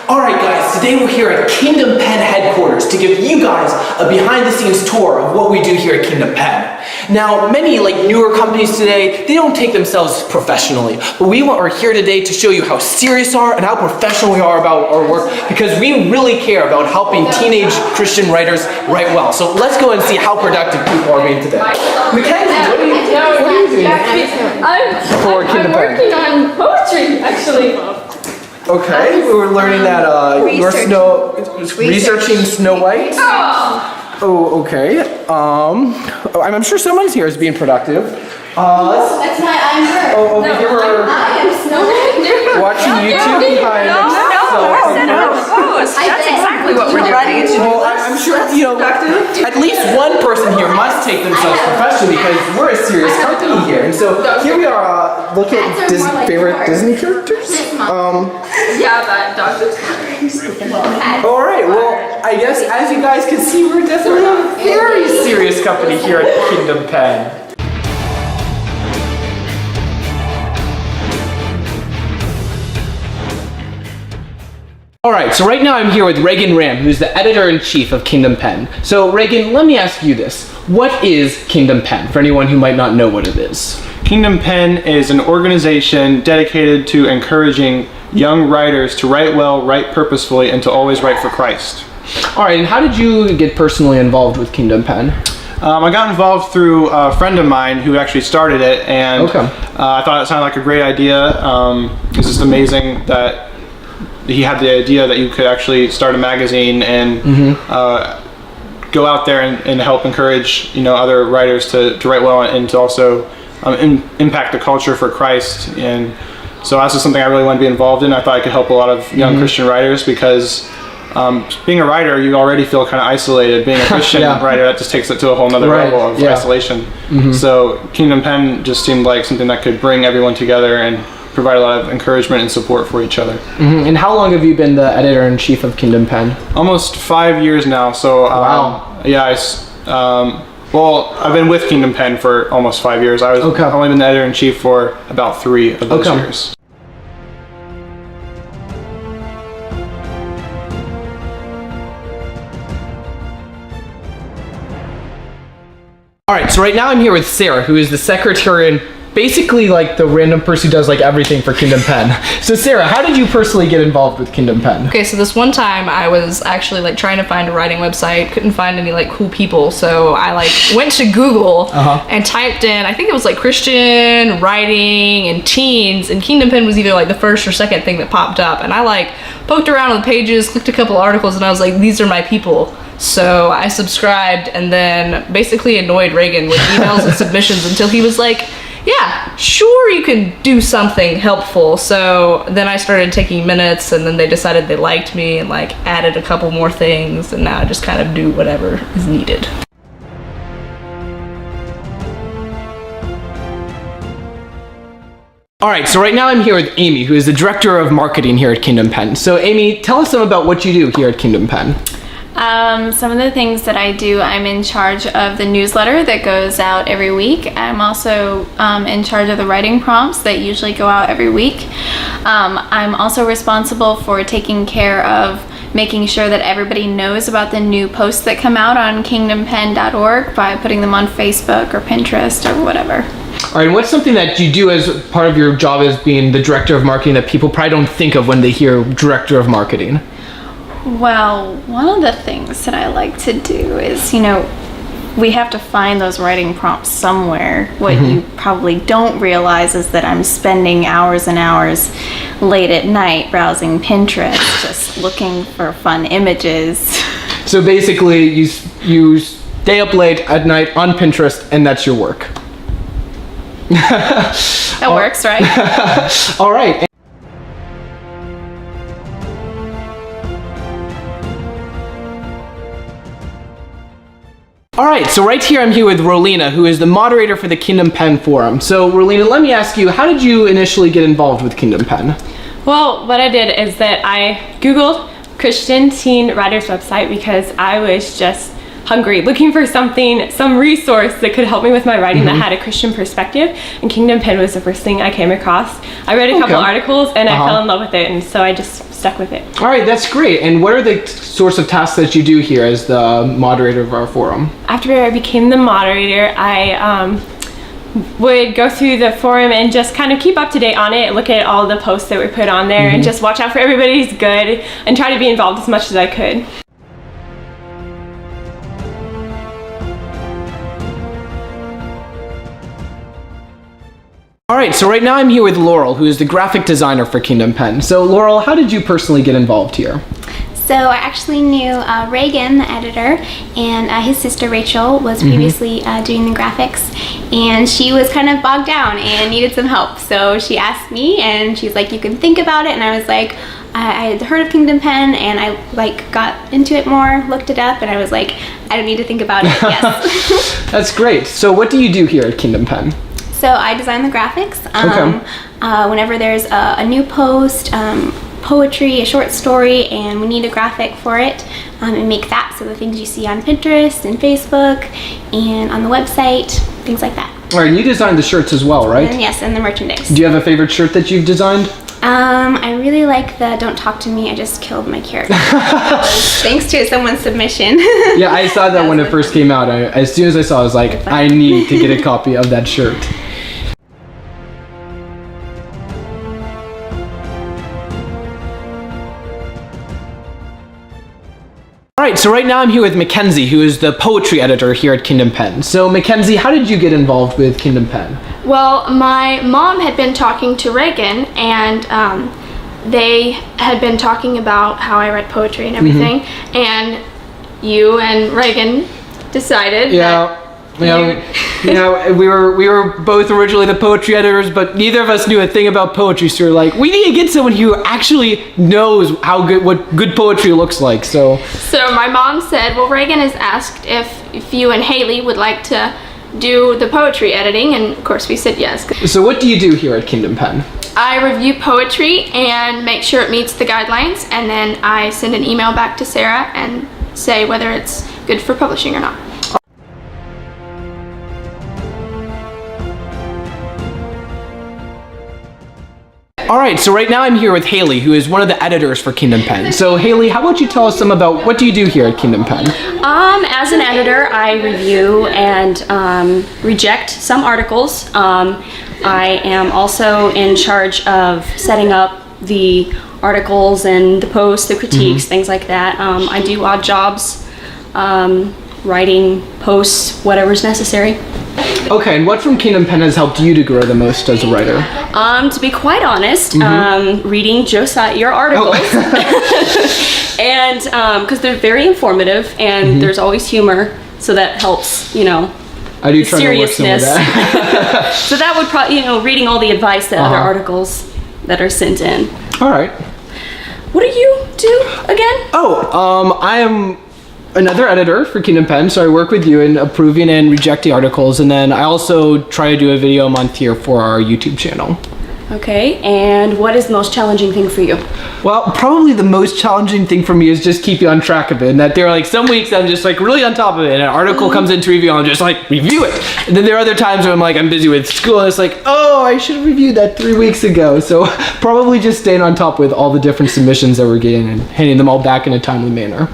Alright guys, today we're here at Kingdom Pen headquarters to give you guys a behind-the-scenes tour of what we do here at Kingdom Pen. Now, many newer companies today, they don't take themselves professionally, but we are here today to show you how serious we are and how professional we are about our work, because we really care about helping teenage Christian writers write well. So let's go and see how productive people are being today. Mackenzie, what are you doing? I'm working on poetry, actually. Okay, we were learning that you're researching Snow White. Oh, okay. I'm sure someone here is being productive. That's my I'm her. Oh, okay, here we're I am Snow White. watching YouTube behind us. That's exactly what we're doing. Well, I'm sure, at least one person here must take themselves professionally because we're a serious company here. And so here we are, look at favorite Disney characters. Yeah, that doctor's Alright, well, I guess as you guys can see, we're definitely a very serious company here at Kingdom Pen. Alright, so right now I'm here with Reagan Ram, who's the editor-in-chief of Kingdom Pen. So Reagan, let me ask you this. What is Kingdom Pen, for anyone who might not know what it is? Kingdom Pen is an organization dedicated to encouraging young writers to write well, write purposefully, and to always write for Christ. Alright, and how did you get personally involved with Kingdom Pen? I got involved through a friend of mine who actually started it, and I thought it sounded like a great idea. It's just amazing that he had the idea that you could actually start a magazine and go out there and help encourage other writers to write well and to also impact the culture for Christ. And so that's just something I really want to be involved in. I thought I could help a lot of young Christian writers because being a writer, you already feel kind of isolated. Being a Christian writer, that just takes it to a whole nother level of isolation. So Kingdom Pen just seemed like something that could bring everyone together and provide a lot of encouragement and support for each other. And how long have you been the editor-in-chief of Kingdom Pen? Almost 5 years now. So well, I've been with Kingdom Pen for almost 5 years. I've only been the editor-in-chief for about 3 of those years. Alright, so right now I'm here with Sarah, who is the secretary and basically the random person who does everything for Kingdom Pen. So Sarah, how did you personally get involved with Kingdom Pen? Okay, so this one time I was actually trying to find a writing website, couldn't find any cool people, so I went to Google and typed in, I think it was Christian writing and teens, and Kingdom Pen was either the first or second thing that popped up, and I poked around on the pages, clicked a couple articles, and I was like, these are my people. So I subscribed and then basically annoyed Reagan with emails and submissions until he was like, yeah, sure, you can do something helpful. So then I started taking minutes, and then they decided they liked me and added a couple more things, and now I just kind of do whatever is needed. Alright, so right now I'm here with Amy, who is the director of marketing here at Kingdom Pen. So Amy, tell us some about what you do here at Kingdom Pen. Some of the things that I do, I'm in charge of the newsletter that goes out every week. I'm also in charge of the writing prompts that usually go out every week. I'm also responsible for taking care of making sure that everybody knows about the new posts that come out on kingdompen.org by putting them on Facebook or Pinterest or whatever. Alright, and what's something that you do as part of your job as being the director of marketing that people probably don't think of when they hear director of marketing? Well, one of the things that I like to do is, we have to find those writing prompts somewhere. What you probably don't realize is that I'm spending hours and hours late at night browsing Pinterest, just looking for fun images. So basically, you stay up late at night on Pinterest, and that's your work. That works, right? All right. Alright, so right here I'm here with Rolina, who is the moderator for the Kingdom Pen Forum. So Rolina, let me ask you, how did you initially get involved with Kingdom Pen? Well, what I did is that I Googled Christian teen writers website because I was just hungry, looking for something, some resource that could help me with my writing that had a Christian perspective, and Kingdom Pen was the first thing I came across. I read a couple articles and I fell in love with it, and so I just stuck with it. All right, that's great. And what are the sorts of tasks that you do here as the moderator of our forum? After I became the moderator, I would go through the forum and just kind of keep up to date on it, look at all the posts that were put on there, and just watch out for everybody's good and try to be involved as much as I could. All right, so right now I'm here with Laurel, who is the graphic designer for Kingdom Pen. So Laurel, how did you personally get involved here? So I actually knew Reagan, the editor, and his sister Rachel was previously doing the graphics, and she was kind of bogged down and needed some help. So she asked me, and she's like, "You can think about it." And I was like, I had heard of Kingdom Pen, and I got into it more, looked it up, and I was like, I don't need to think about it. Yes. That's great. So what do you do here at Kingdom Pen? So I design the graphics. Whenever there's a new post, poetry, a short story, and we need a graphic for it, and make that. So the things you see on Pinterest and Facebook and on the website, things like that. All right, you designed the shirts as well, right? And yes, and the merchandise. Do you have a favorite shirt that you've designed? I really like the "Don't Talk to Me, I Just Killed My Character." Thanks to someone's submission. Yeah, I saw that when it first came out. As soon as I saw it, I was like, I need to get a copy of that shirt. All right, so right now I'm here with Mackenzie, who is the poetry editor here at Kingdom Pen. So Mackenzie, how did you get involved with Kingdom Pen? Well, my mom had been talking to Reagan, and they had been talking about how I write poetry and everything, and you and Reagan decided that we were both originally the poetry editors, but neither of us knew a thing about poetry, so we're like, we need to get someone who actually knows what good poetry looks like. So my mom said, well, Reagan has asked if you and Haley would like to do the poetry editing, and of course we said yes. So what do you do here at Kingdom Pen? I review poetry and make sure it meets the guidelines, and then I send an email back to Sarah and say whether it's good for publishing or not. All right, so right now I'm here with Haley, who is one of the editors for Kingdom Pen. So Haley, how about you tell us some about what do you do here at Kingdom Pen? As an editor, I review and reject some articles. I am also in charge of setting up the articles and the posts, the critiques, things like that. I do odd jobs, writing posts, whatever's necessary. Okay, and what from Kingdom Pen has helped you to grow the most as a writer? To be quite honest, reading Josiah, your articles, and because they're very informative and there's always humor, so that helps, I do try to work some of that. So that would probably, reading all the advice that other articles that are sent in. All right. What do you do again? I am another editor for Kingdom Pen, so I work with you in approving and rejecting articles, and then I also try to do a video a month here for our YouTube channel. Okay, and what is the most challenging thing for you? Well, probably the most challenging thing for me is just keeping on track of it, and that there are some weeks I'm just really on top of it, and an article comes into review, and I'm just review it. And then there are other times where I'm busy with school, and it's I should have reviewed that 3 weeks ago. So probably just staying on top with all the different submissions that we're getting and handing them all back in a timely manner.